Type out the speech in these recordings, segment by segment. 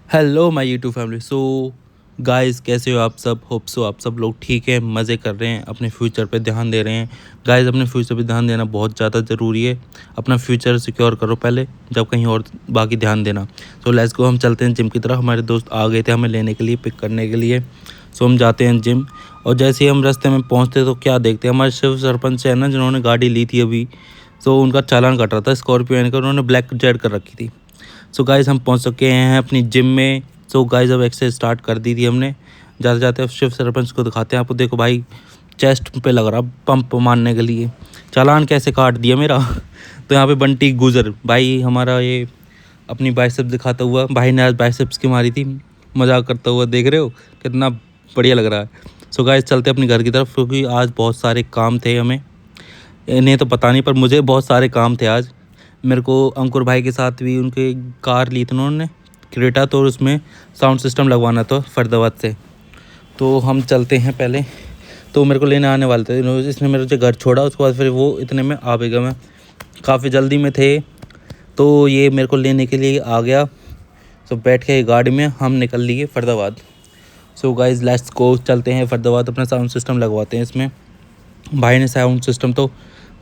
Hello my YouTube family. So guys, कैसे हो आप सब? होप सो आप सब लोग ठीक है, मज़े कर रहे हैं, अपने फ्यूचर पे ध्यान दे रहे हैं। गाइस, अपने फ्यूचर पे ध्यान देना बहुत ज़्यादा ज़रूरी है। अपना फ्यूचर सिक्योर करो पहले, जब कहीं और बाकी ध्यान देना। सो लेट्स गो, हम चलते हैं जिम की तरफ। हमारे दोस्त आ गए थे हमें लेने के लिए, पिक करने के लिए। सो हम जाते हैं जिम। और जैसे ही हम रास्ते में पहुँचते तो क्या देखते हैं, हमारे शिव सरपंच है ना, जिन्होंने गाड़ी ली थी अभी, तो उनका चालान कट रहा था स्कॉर्पियो एन का, उन्होंने ब्लैक जेड कर रखी थी। सो गाइस, हम पहुंच चुके हैं अपनी जिम में। सो गाइस, अब एक्सरसाइज स्टार्ट कर दी थी हमने। जाते जाते अब शिव सरपंच को दिखाते हैं आपको। देखो भाई, चेस्ट पे लग रहा पंप मारने के लिए। चालान कैसे काट दिया मेरा तो यहाँ पे बंटी गुजर भाई हमारा, ये अपनी बाइसेप्स दिखाता हुआ, भाई ने आज बाइसेप्स की मारी थी, मजाक करता हुआ। देख रहे हो कितना बढ़िया लग रहा है। सो गाइस, चलते अपने घर की तरफ, क्योंकि आज बहुत सारे काम थे हमें। इन्हें तो पता नहीं, पर मुझे बहुत सारे काम थे आज। मेरे को अंकुर भाई के साथ भी उनके कार ली थी उन्होंने, क्रेटा, तो उसमें साउंड सिस्टम लगवाना था फरीदाबाद से। तो हम चलते हैं पहले। तो मेरे को लेने आने वाले थे, इसने मेरे से घर छोड़ा, उसके बाद फिर वो इतने में आ भी गया। मैं काफ़ी जल्दी में थे, तो ये मेरे को लेने के लिए आ गया। तो बैठ के गाड़ी में हम निकल लिए Faridabad. So guys, let's go, चलते हैं फरीदाबाद, अपना साउंड सिस्टम लगवाते हैं इसमें। भाई ने साउंड सिस्टम तो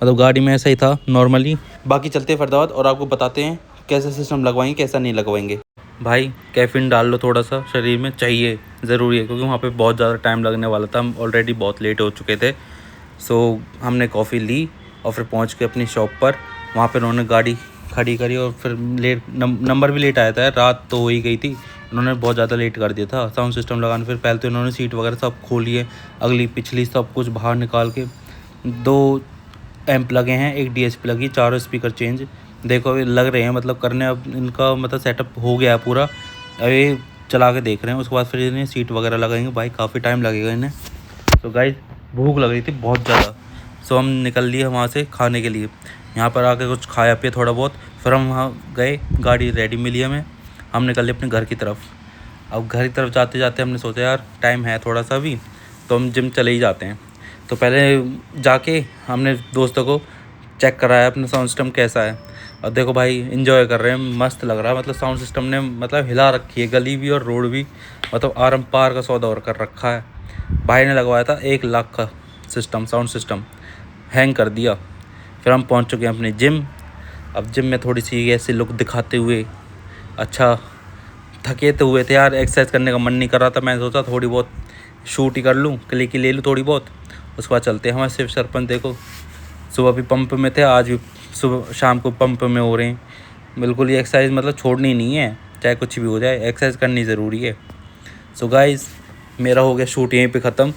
मतलब गाड़ी में ऐसा ही था नॉर्मली। बाकी चलते हैं फरीदाबाद और आपको बताते हैं कैसा सिस्टम लगवाएंगे कैसा नहीं लगवाएंगे। भाई, कैफ़ीन डाल लो, थोड़ा सा शरीर में चाहिए, ज़रूरी है, क्योंकि वहाँ पे बहुत ज़्यादा टाइम लगने वाला था। हम ऑलरेडी बहुत लेट हो चुके थे। सो हमने कॉफ़ी ली और फिर पहुँच के अपनी शॉप पर, वहाँ पर उन्होंने गाड़ी खड़ी करी और फिर लेट नंबर भी लेट आया था, रात तो हो ही गई थी। उन्होंने बहुत ज़्यादा लेट कर दिया था साउंड सिस्टम लगाने। फिर पहले तो उन्होंने सीट वगैरह सब खोली है, अगली पिछली सब कुछ बाहर निकाल के। 2 एम्प लगे हैं, एक डीएसपी लगी, 4 स्पीकर चेंज। देखो ये लग रहे हैं, मतलब करने, अब इनका मतलब सेटअप हो गया है पूरा। अभी चला के देख रहे हैं, उसके बाद फिर इन्हें सीट वगैरह लगाएंगे। भाई काफ़ी टाइम लगेगा इन्हें। तो गाइस, भूख लग रही थी बहुत ज़्यादा। सो हम निकल लिए वहाँ से खाने के लिए। यहाँ पर आके कुछ खाया पिया थोड़ा बहुत, फिर हम वहाँ गए, गाड़ी रेडी मिली हमें। हम निकल लिए अपने घर की तरफ। अब घर की तरफ जाते जाते हमने सोचा यार टाइम है थोड़ा सा भी, तो हम जिम चले ही जाते हैं। तो पहले जाके हमने दोस्तों को चेक कराया अपना साउंड सिस्टम कैसा है। और देखो भाई, इन्जॉय कर रहे हैं, मस्त लग रहा है। मतलब साउंड सिस्टम ने मतलब हिला रखी है गली भी और रोड भी, मतलब आरम पार का सौदा और कर रखा है। भाई ने लगवाया था 1 लाख का सिस्टम, साउंड सिस्टम, हैंग कर दिया। फिर हम पहुंच चुके हैं अपनी जिम। अब जिम में थोड़ी सी ऐसी लुक दिखाते हुए, अच्छा थके तो हुए थे यार, एक्सरसाइज करने का मन नहीं कर रहा था। मैंने सोचा थोड़ी बहुत शूट ही कर लूँ, क्लिक ही ले लूँ थोड़ी बहुत। उसके बाद चलते हैं। हमारे शिव सरपंच देखो, सुबह भी पंप में थे, आज भी सुबह शाम को पंप में हो रहे हैं। बिल्कुल ये एक्सरसाइज मतलब छोड़नी नहीं है, चाहे कुछ भी हो जाए, एक्सरसाइज करनी ज़रूरी है। सो गाइस, मेरा हो गया शूट यहीं पे ख़त्म।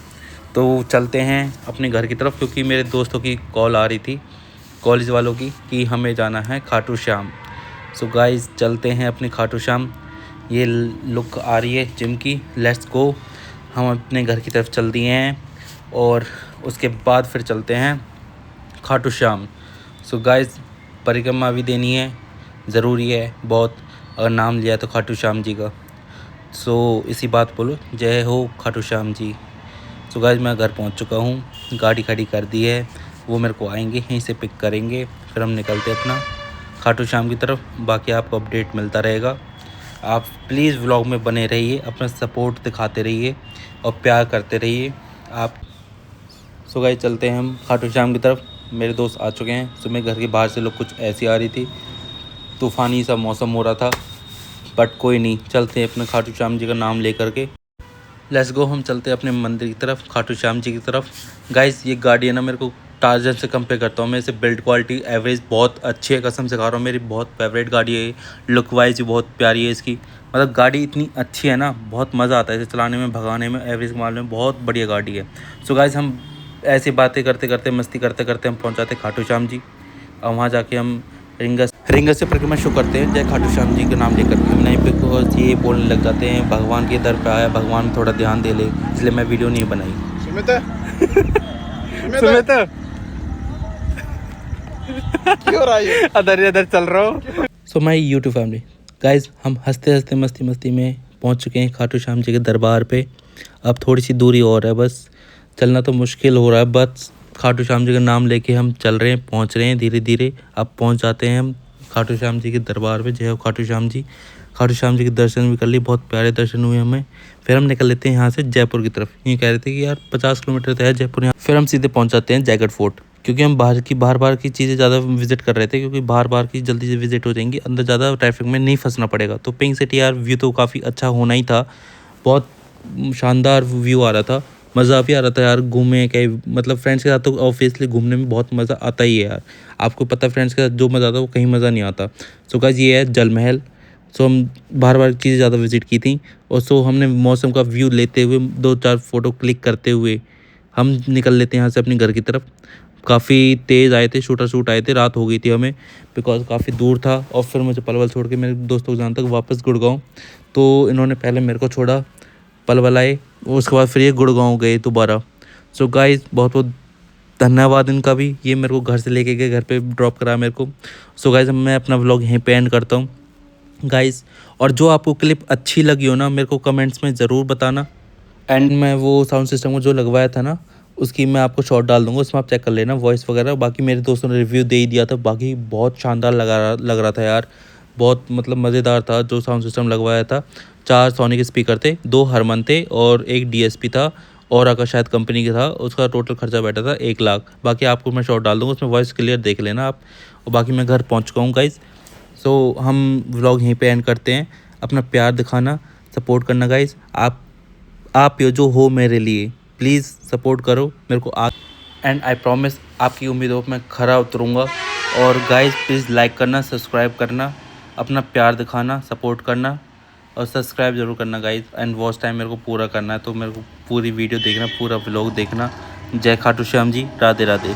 तो चलते हैं अपने घर की तरफ, क्योंकि मेरे दोस्तों की कॉल आ रही थी, कॉलेज वालों की, कि हमें जाना है खाटू श्याम। सो गाइस, चलते हैं अपने खाटू श्याम। ये लुक आ रही है जिम की। लेट्स गो, हम अपने घर की तरफ चल दिए हैं और उसके बाद फिर चलते हैं खाटू श्याम। सो गाइस, परिक्रमा भी देनी है, ज़रूरी है बहुत, अगर नाम लिया तो खाटू श्याम जी का। सो इसी बात बोलो, जय हो खाटू श्याम जी। सो गाइस, मैं घर पहुंच चुका हूँ, गाड़ी खड़ी कर दी है, वो मेरे को आएंगे यहीं से पिक करेंगे, फिर हम निकलते अपना खाटू श्याम की तरफ। बाकी आपको अपडेट मिलता रहेगा। आप प्लीज़ व्लॉग में बने रहिए, अपना सपोर्ट दिखाते रहिए और प्यार करते रहिए आप। सो गाइस, चलते हैं हम खाटू श्याम की तरफ। मेरे दोस्त आ चुके हैं। सुबह घर के बाहर से लोग कुछ ऐसी आ रही थी, तूफ़ानी सा मौसम हो रहा था, बट कोई नहीं, चलते हैं अपने खाटू श्याम जी का नाम लेकर के। लेट्स गो, हम चलते हैं अपने मंदिर की तरफ, खाटू श्याम जी की तरफ। गाइस, ये गाड़ी है ना, मेरे को टार्जन से कंपेयर करता हूँ मैं इसे, बिल्ड क्वालिटी एवरेज बहुत अच्छी है, कसम से कह रहा हूँ, मेरी बहुत फेवरेट गाड़ी है। लुक वाइज भी बहुत प्यारी है इसकी, मतलब गाड़ी इतनी अच्छी है ना, बहुत मज़ा आता है इसे चलाने में, भगाने में, एवरेज मारने में, बहुत बढ़िया गाड़ी है। सो गाइस, हम ऐसी बातें करते करते, मस्ती करते करते हम पहुँच जाते खाटू श्याम जी। और वहाँ जाके हम रिंगस से परिक्रमा शुरू करते हैं, जय खाटू श्याम जी का नाम लेकर के। हम नहीं पे ये बोलने लग जाते हैं, भगवान के दर पे आया, भगवान थोड़ा ध्यान दे ले, इसलिए मैं वीडियो नहीं बनाई। सुमित क्यों रहा है, अदर इधर चल रहा हूँ। So my YouTube family, guys, हम हंसते हंसते मस्ती मस्ती में पहुँच चुके हैं खाटू श्याम जी के दरबार पे। अब थोड़ी सी दूरी और है, बस चलना तो मुश्किल हो रहा है, बस खाटू श्याम जी का नाम लेके हम चल रहे हैं, पहुंच रहे हैं धीरे धीरे। अब पहुंच जाते हैं हम खाटू श्याम जी के दरबार पे। जय हो खाटू श्याम जी। खाटू श्याम जी के दर्शन भी कर लिए, बहुत प्यारे दर्शन हुए हमें। फिर हम निकल लेते हैं यहाँ से जयपुर की तरफ। ये कह रहे थे कि यार 50 किलोमीटर तो है जयपुर यहाँ। फिर हम सीधे पहुँच जाते हैं जयगढ़ फोर्ट, क्योंकि हम बाहर की चीज़ें ज़्यादा विजिट कर रहे थे, क्योंकि बाहर की जल्दी से विजिट हो जाएंगी, अंदर ज़्यादा ट्रैफिक में नहीं फंसना पड़ेगा। तो पिंक सिटी यार व्यू तो काफ़ी अच्छा होना ही था, बहुत शानदार व्यू आ रहा था, मज़ा भी आ रहा था यार। घूमे कहीं मतलब फ्रेंड्स के साथ तो ऑब्वियसली घूमने में बहुत मज़ा आता ही है यार, आपको पता है फ्रेंड्स के साथ जो मज़ा आता है वो कहीं मज़ा नहीं आता। सो गाइस ये है जल महल। सो हम बार चीज़ें ज़्यादा विजिट की थी, और सो हमने मौसम का व्यू लेते हुए 2-4 फ़ोटो क्लिक करते हुए हम निकल लेते हैं यहाँ से अपने घर की तरफ। काफ़ी तेज़ आए थे, शूट आए थे, रात हो गई थी हमें, बिकॉज़ काफ़ी दूर था। और फिर मुझे पलवल छोड़ के मेरे दोस्तों को जाना तक वापस गुड़गांव, तो इन्होंने पहले मेरे को छोड़ा, पलवल आए, उसके बाद फिर ये गुड़गांव गए दोबारा। सो गाइस बहुत बहुत धन्यवाद इनका भी, ये मेरे को घर से लेके गए, घर पे ड्रॉप करा मेरे को। सो गाइस मैं अपना व्लॉग यहीं पे एंड करता हूँ गाइस। और जो आपको क्लिप अच्छी लगी हो ना, मेरे को कमेंट्स में ज़रूर बताना। एंड मैं वो साउंड सिस्टम को जो लगवाया था ना, उसकी मैं आपको शॉर्ट डाल दूंगा, उसमें आप चेक कर लेना वॉइस वगैरह। बाकी मेरे दोस्तों ने रिव्यू दे ही दिया था, बाकी बहुत शानदार लग रहा था यार, बहुत मतलब मज़ेदार था जो साउंड सिस्टम लगवाया था। 4 सोनी के स्पीकर थे, 2 हरमन थे और 1 डीएसपी था, और अगर शायद कंपनी का था। उसका टोटल खर्चा बैठा था 1 लाख। बाकी आपको मैं शॉर्ट डाल दूँगा, उसमें वॉइस क्लियर देख लेना आप। और बाकी मैं घर पहुँच चुका हूँ गाइज़। सो हम व्लॉग यहीं पे एंड करते हैं। अपना प्यार दिखाना, सपोर्ट करना गाइज़। आप ये जो हो मेरे लिए, प्लीज़ सपोर्ट करो मेरे को। एंड आई प्रॉमिस आपकी उम्मीदों पर मैं खरा उतरूँगा। और गाइज़ प्लीज़ लाइक करना, सब्सक्राइब करना, अपना प्यार दिखाना, सपोर्ट करना, और सब्सक्राइब जरूर करना गाइज़। एंड वॉच टाइम मेरे को पूरा करना है, तो मेरे को पूरी वीडियो देखना, पूरा व्लॉग देखना। जय खाटू श्याम जी, राधे राधे।